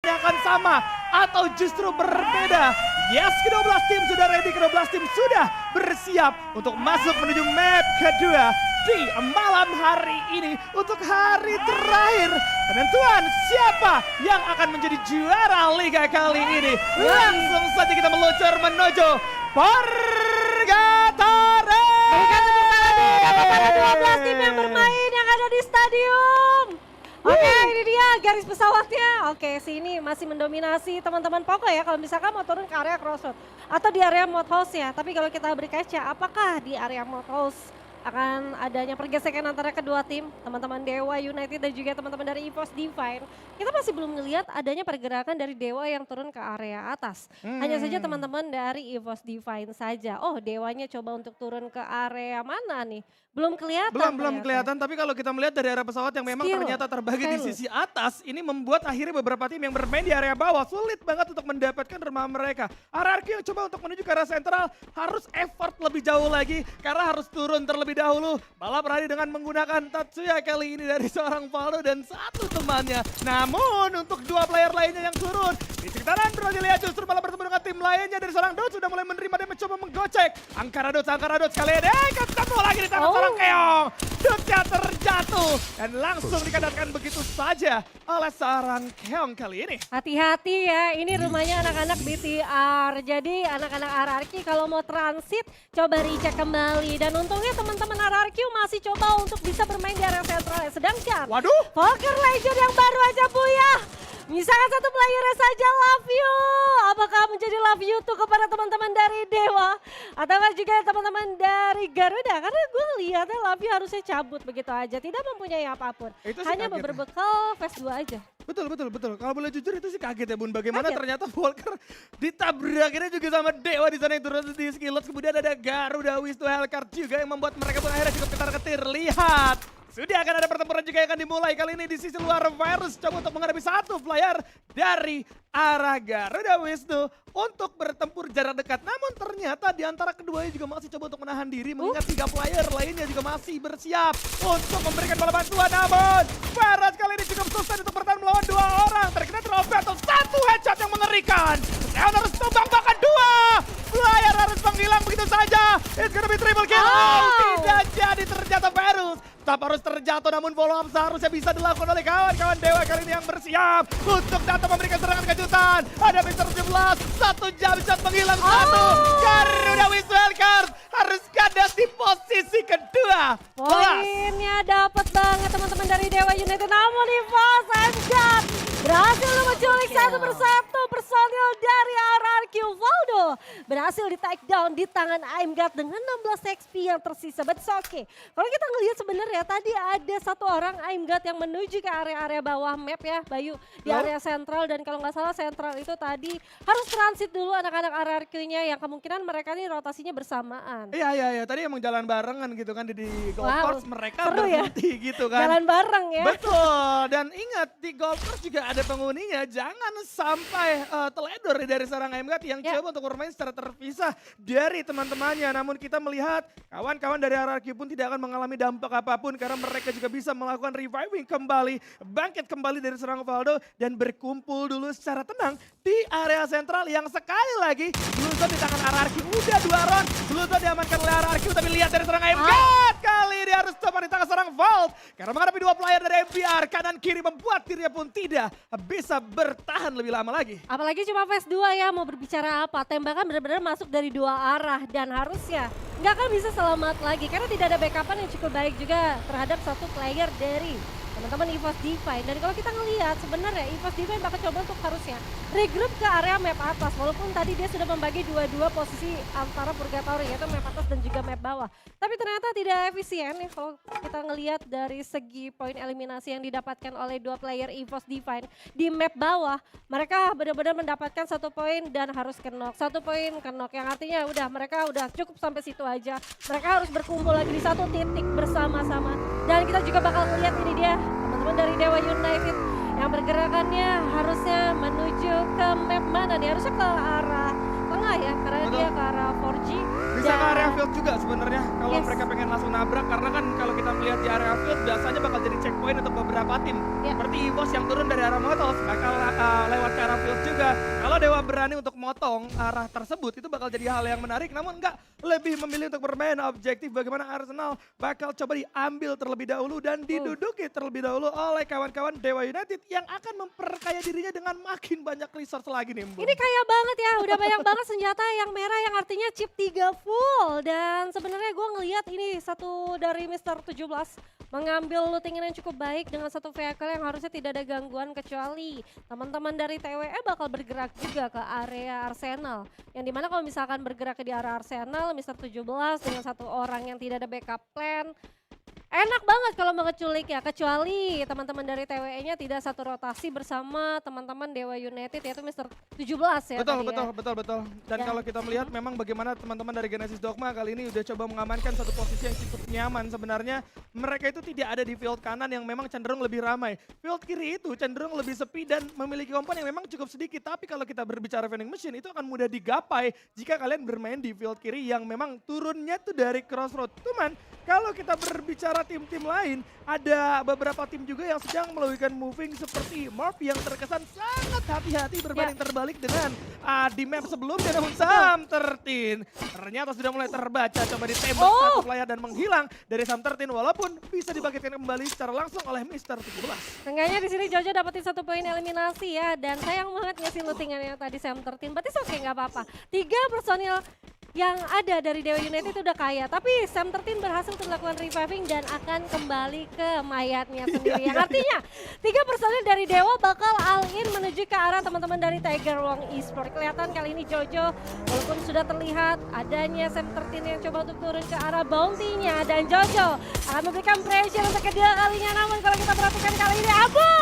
akan sama atau justru berbeda. Yes, ke-12 tim sudah ready, ke-12 tim sudah bersiap untuk masuk menuju map kedua di malam hari ini untuk hari terakhir penentuan siapa yang akan menjadi juara liga kali ini. Langsung saja kita meluncur menuju Purgatory. Para 12 tim yang bermain yang ada di stadium. Oke, ini dia garis pesawatnya. Oke, sini masih mendominasi teman-teman Poco ya. Kalau misalkan mau turun ke area crossroad atau di area mode house ya. Tapi kalau kita berkaca, apakah di area mode house akan adanya pergesekan antara kedua tim, teman-teman Dewa United dan juga teman-teman dari EVOS Divine. Kita masih belum melihat adanya pergerakan dari Dewa yang turun ke area atas. Hanya saja teman-teman dari EVOS Divine saja. Oh, Dewanya coba untuk turun ke area mana nih? Belum kelihatan. Belum kelihatan, tapi kalau kita melihat dari area pesawat yang memang ternyata terbagi di sisi atas, ini membuat akhirnya beberapa tim yang bermain di area bawah sulit banget untuk mendapatkan rumah mereka. RRQ yang coba untuk menuju ke arah sentral harus effort lebih jauh lagi karena harus turun terlebih dahulu. Balap rally dengan menggunakan Tatsuya kali ini dari seorang Valdo dan satu temannya. Namun untuk dua player lainnya yang turun di sekitaran Brasilia justru malah bertemu dengan tim lainnya dari seorang Dot sudah mulai menerima dan mencoba menggocek. Angkara Dot sekali ini ketemu lagi di tangan seorang Keong. Dotnya terjatuh dan langsung dikadarkan begitu saja oleh seorang Keong kali ini. Hati-hati ya, ini rumahnya anak-anak BTR. Jadi anak-anak RRQ kalau mau transit coba recheck kembali. Dan untungnya teman-teman RRQ masih coba untuk bisa bermain di area sentral. Sedangkan Poker Legend yang baru aja buyah. Misalkan satu playernya saja Love You. Apakah menjadi Love You tuh kepada teman-teman dari Dewa? Atau juga teman-teman dari Garuda? Karena gue lihatnya Love You harusnya cabut begitu aja. Tidak mempunyai apapun. Hanya berbekal phase 2 aja. Betul. Kalau boleh jujur itu sih kaget ya Bun. Bagaimana ternyata Volker ditabrakinnya juga sama Dewa di sana yang turun di skillot. Kemudian ada Garuda Wisnu Hellcard juga yang membuat mereka pun akhirnya cukup ketar-ketir. Lihat. Sudah akan ada pertempuran juga yang akan dimulai kali ini di sisi luar. Virus coba untuk menghadapi satu player dari arah Garuda Wisnu untuk bertempur jarak dekat. Namun ternyata di antara keduanya juga masih coba untuk menahan diri mengingat 3 player lainnya juga masih bersiap untuk memberikan bola bantuan. Namun Virus kali ini cukup susah untuk bertahan melawan 2 orang. Terkena drop battle, 1 headshot yang mengerikan. Leon harus tumbang bahkan 2 player harus menghilang begitu saja. It's gonna be triple kill. Tidak jadi ternyata Virus. Tetap harus terjatuh namun follow up seharusnya bisa dilakukan oleh kawan-kawan Dewa kali ini yang bersiap untuk datang memberikan serangan kejutan. Ada Mr. 17, 1 jump shot menghilang 1. Garuda Wisnu Hellcard harus kandas di posisi kedua. Poinnya dapat banget teman-teman dari Dewa United. Namun EVOS Aimgat berhasil menculik satu persatu personil dari RRQ. Valdo berhasil di take down di tangan Aimgat dengan 16 XP yang tersisa. But it's okay. Kalau kita ngelihat sebenarnya tadi ada satu orang Aimgat yang menuju ke area-area bawah map ya Bayu. Di area sentral dan kalau nggak salah sentral itu tadi harus transit dulu anak-anak RRQ-nya yang kemungkinan mereka ini rotasinya bersamaan. Iya. Tadi emang jalan barengan gitu kan di Golf Course mereka berhenti gitu kan. Jalan bareng ya. Betul. Dan ingat di Golf Course juga ada penghuninya. Jangan sampai teledor dari seorang Aimgat yang coba untuk bermain secara terpisah dari teman-temannya. Namun kita melihat kawan-kawan dari RRQ pun tidak akan mengalami dampak apapun karena mereka juga bisa melakukan reviving kembali, bangkit kembali dari seorang Valdo dan berkumpul dulu secara tenang di area sentral yang sekali lagi Bluezone di tangan RRQ. Udah 2 round, Bluezone diamankan oleh RRQ tapi lihat dari seorang Aimgat kali ini harus coba di tangan seorang Vault karena menghadapi 2 player dari MBR kanan kiri membuat dirinya pun tidak bisa bertahan lebih lama lagi. Apalagi cuma phase 2 ya, mau berbicara apa, tembakan benar-benar masuk dari 2 arah dan harusnya nggak akan bisa selamat lagi karena tidak ada backupan yang cukup baik juga terhadap satu player dari teman-teman EVOS Divine. Dan kalau kita ngelihat sebenarnya EVOS Divine bakal coba untuk harusnya regroup ke area map atas walaupun tadi dia sudah membagi 2-2 posisi antara Purgatory yaitu map atas dan juga map bawah. Tapi ternyata tidak efisien nih kalau kita ngelihat dari segi poin eliminasi yang didapatkan oleh 2 player EVOS Divine di map bawah. Mereka benar-benar mendapatkan 1 poin dan harus knock. 1 poin knock yang artinya udah mereka udah cukup sampai situ aja. Mereka harus berkumpul lagi di satu titik bersama-sama. Dan kita juga bakal melihat ini dia teman-teman dari Dewa United yang bergerakannya harusnya menuju ke map mana nih? Harusnya ke arah tengah ya, karena dia ke arah 4G. Bisa ke area field juga sebenarnya kalau mereka pengen langsung nabrak karena kan kalau kita melihat di area field biasanya bakal jadi checkpoint untuk beberapa tim. Seperti EVOS yang turun dari arah Motos bakal lewat ke kalau Dewa berani untuk motong arah tersebut itu bakal jadi hal yang menarik. Namun enggak, lebih memilih untuk bermain objektif bagaimana Arsenal bakal coba diambil terlebih dahulu dan diduduki terlebih dahulu oleh kawan-kawan Dewa United yang akan memperkaya dirinya dengan makin banyak resource lagi nih, Mbun. Ini kaya banget ya, udah banyak banget senjata yang merah yang artinya chip 3 full. Dan sebenarnya gue ngelihat ini satu dari Mister 17 mengambil lootingan yang cukup baik dengan satu vehicle yang harusnya tidak ada gangguan kecuali teman-teman dari TWE bakal bergerak juga ke area Arsenal. Yang dimana kalau misalkan bergerak ke di area Arsenal, Mister 17 dengan satu orang yang tidak ada backup plan, enak banget kalau mau ngeculik ya, kecuali teman-teman dari TWE-nya tidak satu rotasi bersama teman-teman Dewa United yaitu Mister 17 ya. Betul. Dan kalau kita melihat memang bagaimana teman-teman dari Genesis Dogma kali ini udah coba mengamankan satu posisi yang cukup nyaman sebenarnya. Mereka itu tidak ada di field kanan yang memang cenderung lebih ramai. Field kiri itu cenderung lebih sepi dan memiliki komponen yang memang cukup sedikit. Tapi kalau kita berbicara vending machine itu akan mudah digapai jika kalian bermain di field kiri yang memang turunnya tuh dari crossroad. Cuman kalau kita berbicara tim-tim lain, ada beberapa tim juga yang sedang melakukan moving seperti Morph yang terkesan sangat hati-hati berbanding terbalik dengan di map sebelumnya. Namun Sam 13 ternyata sudah mulai terbaca, coba ditembak satu player dan menghilang dari Sam 13 walaupun bisa dibangkitkan kembali secara langsung oleh Mister 17. Seenggaknya di sini Jojo dapetin 1 poin eliminasi ya, dan sayang banget ngasih lootingannya tadi Sam 13, berarti oke nggak apa-apa. 3 personil yang ada dari Dewa United itu udah kaya, tapi Sam 13 berhasil untuk melakukan reviving dan akan kembali ke mayatnya sendiri. Yang artinya 3 personil dari Dewa bakal all in menuju ke arah teman-teman dari Tiger Wong Esport. Kelihatan kali ini Jojo walaupun sudah terlihat adanya Sam 13 yang coba untuk turun ke arah bounty-nya, dan Jojo akan memberikan pressure untuk kedua kalinya. Namun kalau kita perhatikan kali ini Abu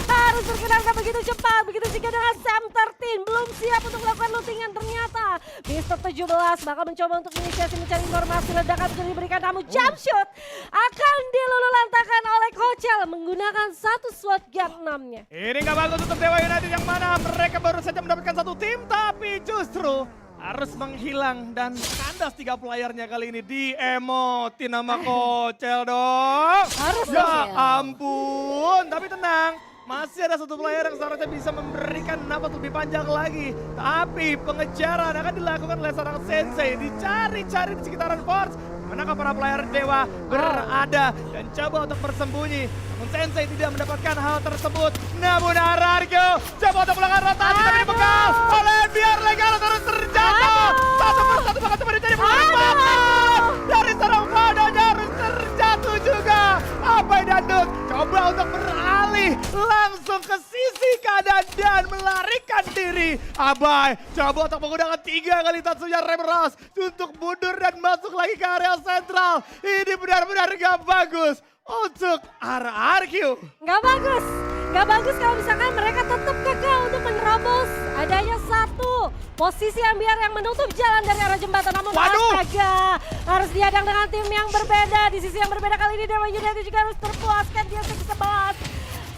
harus bergerak begitu cepat, begitu juga dengan Sam 13 belum siap untuk melakukan lootingan. Ternyata Mister 17 bakal mencoba untuk inisiasi mencari informasi, ledakan sudah diberikan, namun jump shot akan dilululantakan oleh Kochel menggunakan satu SWAT gun 6-nya. Ini gak bagus untuk Dewa United yang mana mereka baru saja mendapatkan 1 tim tapi justru harus menghilang dan kandas 3 playernya kali ini di emotin nama Kochel dong. Harus ya dong, ampun, tapi tenang. Masih ada 1 player yang seharusnya bisa memberikan napas lebih panjang lagi. Tapi pengejaran akan dilakukan oleh seorang Sensei. Dicari-cari di sekitaran Force. Manakah para player Dewa berada dan coba untuk bersembunyi. Namun Sensei tidak mendapatkan hal tersebut. Namun Arargo coba untuk melakukan rotasi tapi dipegal oleh biar legal terus terjatuh. Satu persatu bakal coba dicari banget. Dari seorang Fadanya harus terjatuh juga. Abai dan Dut coba untuk beralih langsung ke sisi kanan dan melarikan diri. Abai coba untuk menggunakan 3 kali Tatsuya Remeros untuk mundur dan masuk lagi ke area sentral. Ini benar-benar gak bagus untuk RRQ. Gak bagus. Gak bagus kalau misalkan mereka tetap gagal untuk menerobos adanya 1 posisi yang menutup jalan dari arah jembatan. Namun astaga, harus dihadang dengan tim yang berbeda. Di sisi yang berbeda kali ini Dewa United juga harus terpuaskan dia sekesebat.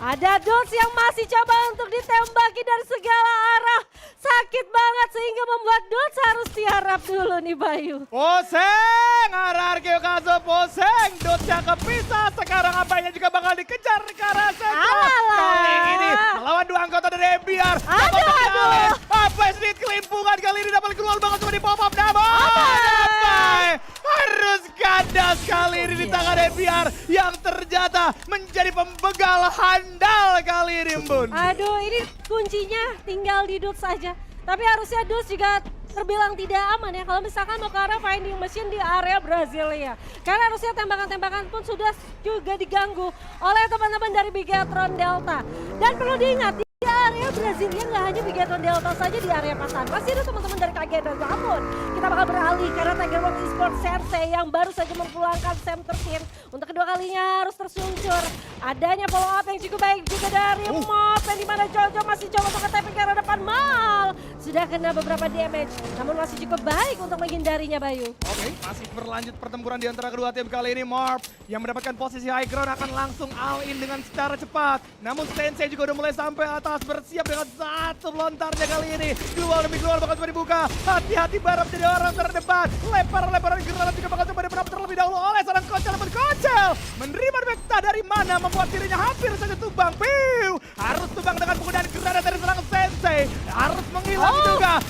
Ada Dots yang masih coba untuk ditembaki dari segala arah. Sakit banget sehingga membuat Dots harus tiarap dulu nih Bayu. Poseng, RRQ Kazo poseng. Dots yang kepisah, sekarang apanya juga bakal dikejar ke arah sentral. Kali ini melawan 2 anggota dari MBR. Aduh. Abai sedikit kelimpungan kali ini dapat keluar banget cuma di pop up. Abai harus kandas kali ini di tangan MBR yang ternyata menjadi pembegal handal kali ini, Mbun. Aduh, ini kuncinya tinggal di Dots saja. Tapi harusnya Dots juga terbilang tidak aman ya kalau misalkan mau ke arah finding machine di area Brasilia. Karena harusnya tembakan-tembakan pun sudah juga diganggu oleh teman-teman dari Bigatron Delta. Dan perlu diingat, di area Brasilia nggak hanya Bigatron Delta saja di area pasan. Masih ada teman-teman dari KGN. Namun kita bakal beralih karena Tiger Wong Esport Sensei yang baru saja memulangkan Sam 13 untuk kedua kalinya harus tersuncur. Adanya follow up yang cukup baik juga dari Mob, yang dimana Jojo masih coba untuk nge-tapping ke arah depan. Mal sudah kena beberapa damage, namun masih cukup baik untuk menghindarinya Bayu. Oke, masih berlanjut pertempuran di antara kedua tim kali ini. Morph yang mendapatkan posisi high ground akan langsung all in dengan secara cepat. Namun Sensei juga udah mulai sampai atas, bersiap dengan 1 lontarnya kali ini. Keluar demi keluar bakal coba dibuka. Hati-hati Barab jadi orang terdepan. Lemparan granat juga bakal coba diperap terlebih dahulu oleh seorang Kochel. Namun Kochel menerima bekta dari mana membuat dirinya hampir saja tumbang. Piu! Harus tumbang dengan penggunaan granat dari seorang Sensei.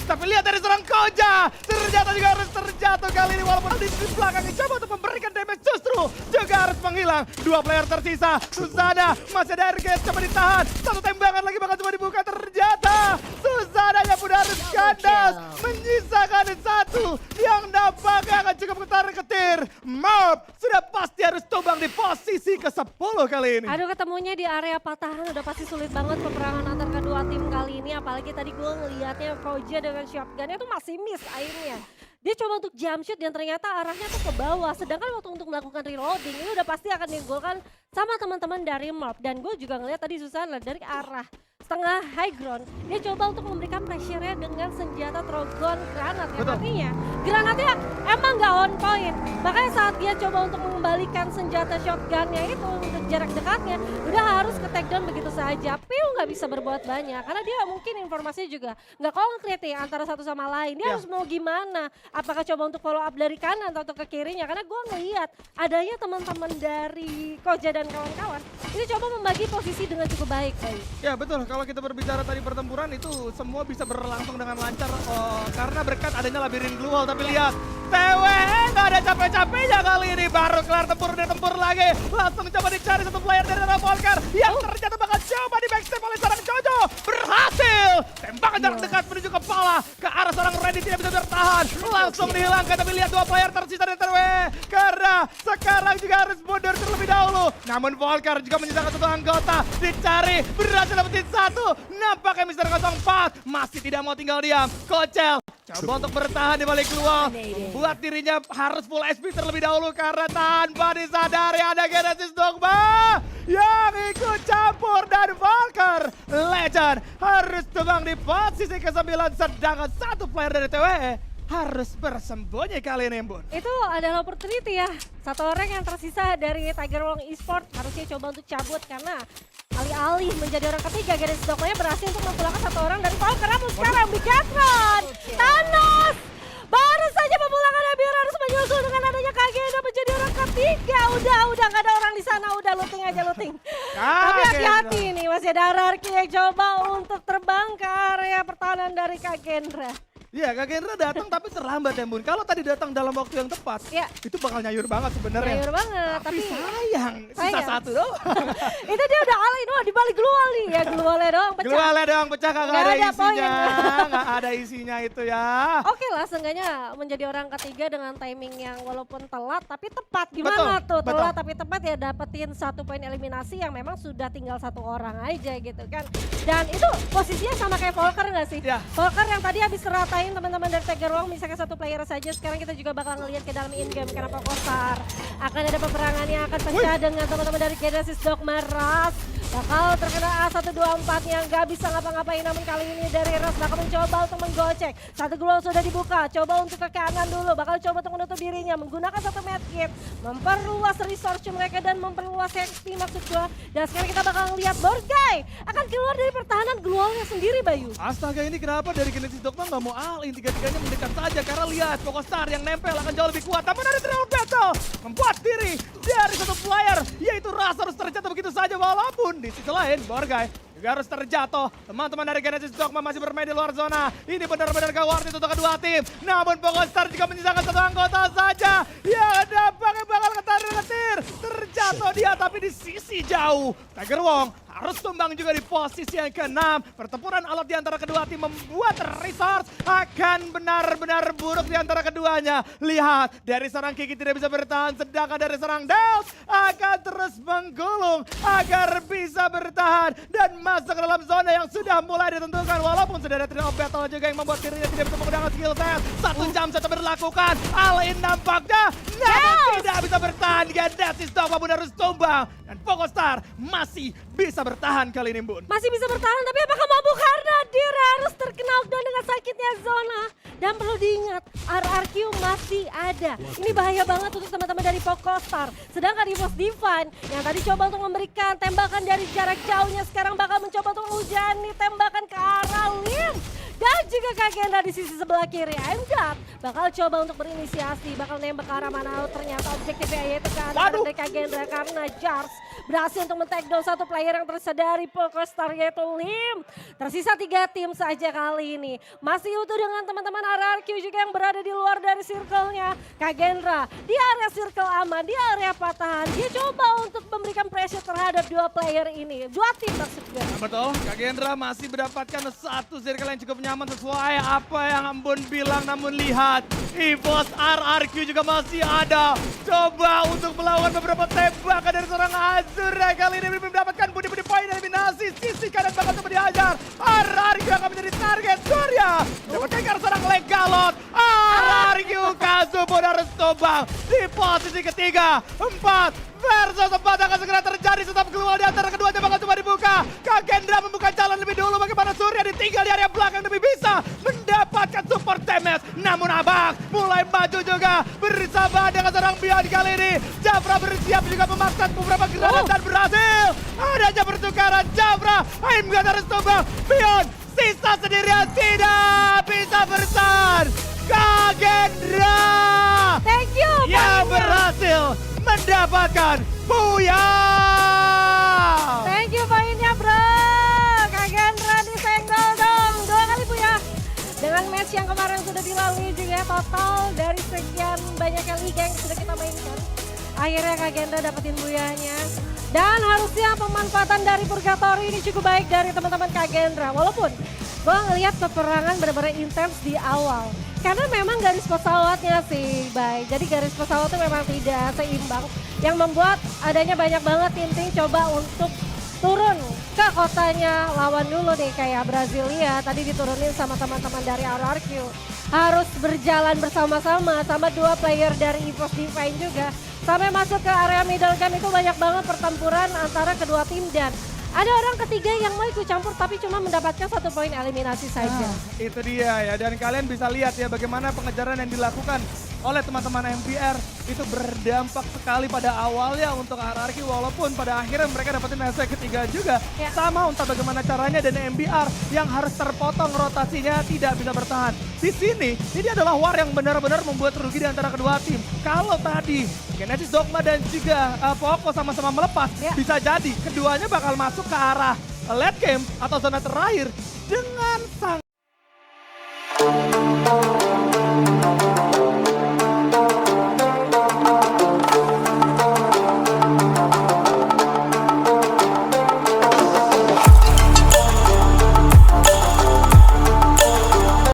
Tapi lihat dari seorang Koja, ternyata juga harus terjatuh kali ini walaupun di sisi belakangnya coba untuk memberikan damage justru juga harus menghilang. Dua player tersisa, Susana masih ada Airgate coba ditahan. Satu tembakan lagi bakal coba dibuka ternyata Susana yang pun harus kandas menyisakan satu yang nampaknya akan cukup ketar-ketir. Mob sudah pasti harus tumbang di posisi ke-10 kali ini. Aduh, ketemunya di area patahan udah pasti sulit banget peperangan antar kedua tim kali ini. Apalagi tadi gue ngeliatnya Koja dengan shotgunnya tuh masih miss aimnya. Dia coba untuk jump shoot dan ternyata arahnya tuh ke bawah. Sedangkan waktu untuk melakukan reloading ini udah pasti akan digolkan sama teman-teman dari Mob. Dan gue juga ngeliat tadi Susana dari arah setengah high ground, dia coba untuk memberikan pressure-nya dengan senjata Trogon granat. Yang artinya granatnya emang gak on point. Makanya saat dia coba untuk mengembalikan senjata shotgunnya itu untuk jarak dekatnya, udah harus ke take down begitu saja. Piu gak bisa berbuat banyak karena dia mungkin informasinya juga gak konkret ya antara satu sama lain. Dia harus mau gimana? Apakah coba untuk follow up dari kanan atau ke kirinya? Karena gue ngeliat adanya teman-teman dari Koja dan kawan-kawan ini coba membagi posisi dengan cukup baik. Ya betul, kalau kita berbicara tadi pertempuran itu semua bisa berlangsung dengan lancar karena berkat adanya labirin glue wall. Tapi lihat, TW nggak ada capek-capeknya kali ini, baru kelar tempur dan tempur lagi. Langsung coba dicari satu player dari arah Volker yang ternyata bakal coba di backstep oleh seorang Jojo. Berhasil, tembakan jarak dekat menuju kepala ke arah seorang Randy tidak bisa bertahan. Langsung dihilangkan, tapi lihat dua player tersisa dari TW karena sekarang juga harus mundur terlebih dahulu. Namun Volker juga menyisakan satu anggota, dicari, berhasil dapetin satu. Nampaknya Mister 04 masih tidak mau tinggal diam. Kocel coba untuk bertahan di balik luar, membuat dirinya harus full SP terlebih dahulu karena tanpa disadari ada Genesis Dogma yang ikut campur dan Volker Legend harus tumbang di posisi ke-9 sedangkan satu player dari TWE harus bersembunyi kali ini, Bun. Itu adalah opportunity ya. Satu orang yang tersisa dari Tiger Wong Esports harusnya coba untuk cabut karena alih-alih menjadi orang ketiga, Genesis Dogma berhasil untuk memulangkan satu orang dari Volker. Namun sekarang Bigatron, Thanos baru saja pemulangannya biar harus menyusul dengan adanya Kagena menjadi orang ketiga. Udah gak ada orang di sana, udah looting aja looting. Tapi hati-hati nih, masih ada Ararki yang coba untuk terbang ke area pertahanan dari Kagendra. Iya, Kak Gendra datang tapi terlambat ya, Bun. Kalau tadi datang dalam waktu yang tepat, itu bakal nyayur banget sebenarnya. Nyayur banget, tapi sayang, sisa satu doang. Itu dia udah alain, wah di balik glual nih. Ya glualnya doang pecah. Glualnya doang pecah, kagak ada isinya. Poin. Nggak ada isinya itu ya. Oke lah, seenggaknya menjadi orang ketiga dengan timing yang walaupun telat tapi tepat. Gimana tuh? Telat tapi tepat ya dapetin satu poin eliminasi yang memang sudah tinggal satu orang aja gitu kan. Dan itu posisinya sama kayak Volker nggak sih? Volker yang tadi habis rata teman-teman dari Tiger Wong misalkan satu player saja, sekarang kita juga bakal ngelihat ke dalam in-game karena Pokostar akan ada peperangan yang akan pecah dengan teman-teman dari Genesis Dogma. Ras bakal terkena A124 yang gak bisa ngapa-ngapain, namun kali ini dari Ras bakal mencoba untuk menggocek. Satu gol sudah dibuka, coba untuk ke kanan dulu, bakal coba untuk menutup dirinya menggunakan satu medkit, memperluas resource mereka dan memperluas HP maksud gua. Dan sekarang kita bakal ngelihat Borgai akan keluar dari pertahanan glualnya sendiri, Bayu. Astaga, ini kenapa dari Genesis Dogma nggak mau all-in, tiga-tiganya mendekat saja karena lihat Pokostar yang nempel akan jauh lebih kuat. Tapi dari Trial Battle membuat diri dari satu player yaitu Ras harus terjatuh begitu saja, walaupun di sisi lain Borgai juga harus terjatuh. Teman-teman dari Genesis Dogma masih bermain di luar zona. Ini benar-benar gak worth it untuk kedua tim. Namun Pokostar juga menyisakan satu anggota saja yang dampaknya bakal ketar-ketir. Terjatuh dia tapi di sisi jauh. Tiger Wong harus tumbang juga di posisi yang ke-6. Pertempuran alot di antara kedua tim membuat resource akan benar-benar buruk di antara keduanya. Lihat, dari serang Kiki tidak bisa bertahan, sedangkan dari serang Dels akan terus menggulung agar bisa bertahan dan masuk ke dalam zona yang sudah mulai ditentukan. Walaupun sudah ada Trial Battle juga yang membuat dirinya tidak bisa menggunakan skill set. Satu jam saja berlakukan, all-in nampaknya namun tidak bisa bertahan. Genesis Dogma pun harus tumbang. Dan Pokostar masih bisa bertahan kali ini, Bun. Masih bisa bertahan, tapi apakah mampu karena dia harus terkena knockdown dengan sakitnya zona. Dan perlu diingat, RRQ masih ada. Ini bahaya banget untuk teman-teman dari Pokostar. Sedangkan EVOS Divine yang tadi coba untuk memberikan tembakan dari jarak jauhnya sekarang bakal mencoba untuk menghujani tembakan ke arah Lim. Dan juga juga Kak Gendra di sisi sebelah kiri. Emgat bakal coba untuk berinisiasi, bakal nembak ke arah mana. Ternyata objektifnya yaitu ke arah dari Kak Gendra karena Jars berhasil untuk men-take down satu player yang tersadari Pokestar yaitu Lim. Tersisa 3 tim saja kali ini. Masih utuh dengan teman-teman RRQ juga yang berada di luar dari circle-nya. Kak Gendra di area circle aman, di area patahan. Dia coba untuk memberikan pressure terhadap 2 player ini. 2 tim maksudnya. Betul, Kak Gendra masih mendapatkan satu circle yang cukup nyaman sesuai apa yang Ambon bilang. Namun lihat, EVOS RRQ juga masih ada. Coba untuk melawan beberapa tembakan dari seorang Azura. Kali ini mendapatkan budi-budi poin eliminasi. Sisi kanan bakal coba dihajar. RRQ akan menjadi target Surya. Dapatkan ke seorang Legalot. RRQ Kazubo harus tumbang di posisi ketiga. 4 versus 4 akan segera terjadi. Tetap keluar di antara keduanya bakal coba dibuka. Kak Gendra membuka jalan lebih dulu. Bagaimana Surya ditinggal di area belakang demi bisa mendapatkan support damage. Namun Abang mulai maju juga bersama dengan seorang Bion kali ini. Jafra bersiap juga memaksa beberapa gerakan dan berhasil. Adanya pertukaran Jafra. Aimgat harus tumbang. Bion sisa sendirian tidak bisa bertahan. Kak Gendra Thank you. yang berhasil mendapatkan Buya. Thank you poinnya bro. Kak Gendra disenggol dong. 2 kali Buya. Dengan match yang kemarin sudah dilalui juga total dari sekian banyaknya liga yang sudah kita mainkan. Akhirnya Kak Gendra dapetin Buyanya. Dan harusnya pemanfaatan dari Purgatory ini cukup baik dari teman-teman Kak Gendra. Walaupun gue ngeliat peperangan benar-benar intens di awal. Karena memang garis pesawatnya sih baik. Jadi garis pesawat itu memang tidak seimbang. Yang membuat adanya banyak banget tim-tim coba untuk turun ke kotanya lawan dulu nih. Kayak Brasilia tadi diturunin sama teman-teman dari RRQ. Harus berjalan bersama-sama sama 2 player dari EVOS Divine juga. Sampai masuk ke area middle camp itu banyak banget pertempuran antara kedua tim dan ada orang ketiga yang mau ikut campur tapi cuma mendapatkan 1 poin eliminasi saja. Itu dia ya, dan kalian bisa lihat ya bagaimana pengejaran yang dilakukan oleh teman-teman MPR itu berdampak sekali pada awalnya untuk RRQ walaupun pada akhirnya mereka dapetin hasil ketiga juga. Ya. Sama entah bagaimana caranya dan MBR yang harus terpotong rotasinya tidak bisa bertahan. Di sini ini adalah war yang benar-benar membuat rugi di antara kedua tim. Kalau tadi Genesis Dogma dan juga Poco sama-sama melepas, Ya. bisa jadi keduanya bakal masuk ke arah late game atau zona terakhir dengan